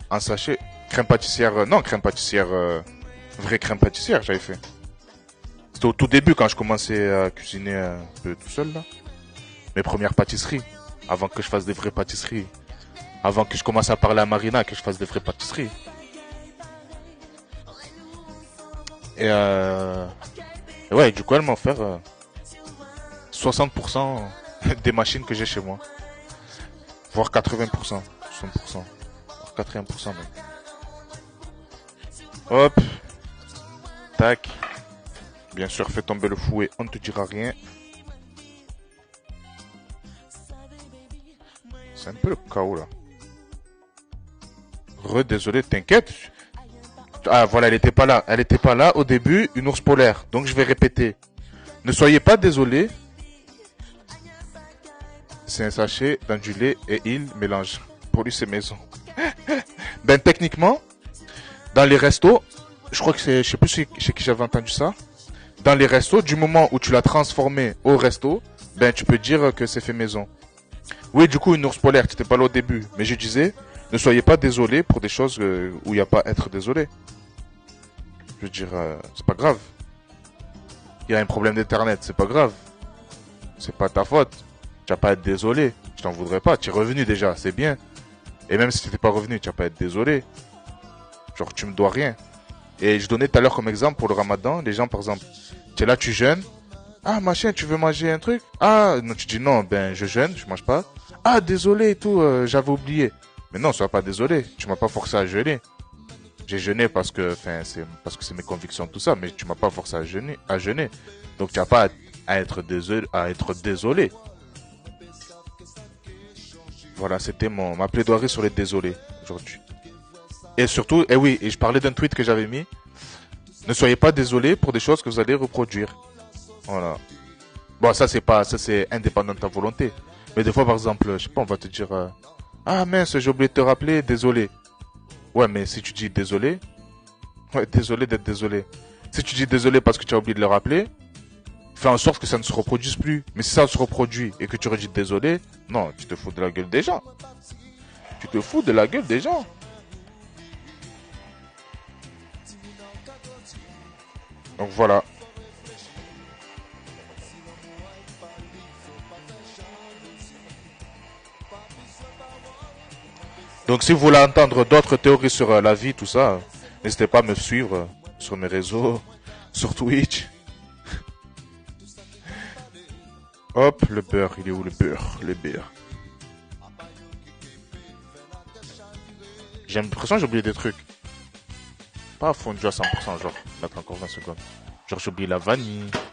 Un sachet. Crème pâtissière, non, crème pâtissière, vraie crème pâtissière, j'avais fait. C'était au tout début quand je commençais à cuisiner un peu tout seul, là. Mes premières pâtisseries. Avant que je fasse des vraies pâtisseries. Avant que je commence à parler à Marina, que je fasse des vraies pâtisseries. Et ouais, du coup, elle m'a offert 60% des machines que j'ai chez moi. Voire 80%. 60%. Voire 80% même. Hop, tac. Bien sûr, fais tomber le fouet, on ne te dira rien. C'est un peu le chaos là. Désolé, t'inquiète. Ah voilà, elle était pas là. Elle était pas là au début, une ours polaire. Donc je vais répéter. Ne soyez pas désolé. C'est un sachet d'andulé et il mélange. Pour lui, c'est maison. Ben techniquement, dans les restos, je crois que c'est, je sais plus chez qui j'avais entendu ça. Dans les restos, du moment où tu l'as transformé au resto, ben tu peux dire que c'est fait maison. Oui, du coup, une ours polaire, tu n'étais pas là au début. Mais je disais, ne soyez pas désolé pour des choses où il n'y a pas à être désolé. Je veux dire, c'est pas grave. Il y a un problème d'internet, c'est pas grave. C'est pas ta faute. Tu n'as pas à être désolé. Je t'en voudrais pas. Tu es revenu déjà, c'est bien. Et même si tu n'étais pas revenu, tu n'as pas à être désolé. Genre, tu me dois rien. Et je donnais tout à l'heure comme exemple pour le ramadan, les gens par exemple, tu es là, tu jeûnes. Ah machin, tu veux manger un truc? Ah non, tu dis non, ben je jeûne, je mange pas. Ah désolé et tout, j'avais oublié. Mais non, sois pas désolé, tu m'as pas forcé à jeûner. J'ai jeûné parce que, enfin, c'est mes convictions tout ça, mais tu m'as pas forcé à jeûner. Donc tu n'as pas à être désolé, Voilà, c'était ma plaidoirie sur les désolés aujourd'hui. Et surtout, et oui, et je parlais d'un tweet que j'avais mis. Ne soyez pas désolé pour des choses que vous allez reproduire. Voilà. Bon, ça c'est indépendant de ta volonté. Mais des fois, par exemple, je sais pas, on va te dire, ah mince, j'ai oublié de te rappeler, désolé. Ouais, mais si tu dis désolé, ouais, désolé d'être désolé. Si tu dis désolé parce que tu as oublié de le rappeler, fais en sorte que ça ne se reproduise plus. Mais si ça se reproduit et que tu redis désolé, non, tu te fous de la gueule des gens. Tu te fous de la gueule des gens. Donc voilà. Donc si vous voulez entendre d'autres théories sur la vie, tout ça, n'hésitez pas à me suivre sur mes réseaux, sur Twitch. Hop, le beurre, il est où le beurre? Le beurre. J'ai l'impression que j'ai oublié des trucs. Pas fondu à 100%, genre, mettre encore 20 secondes. Genre j'ai oublié la vanille.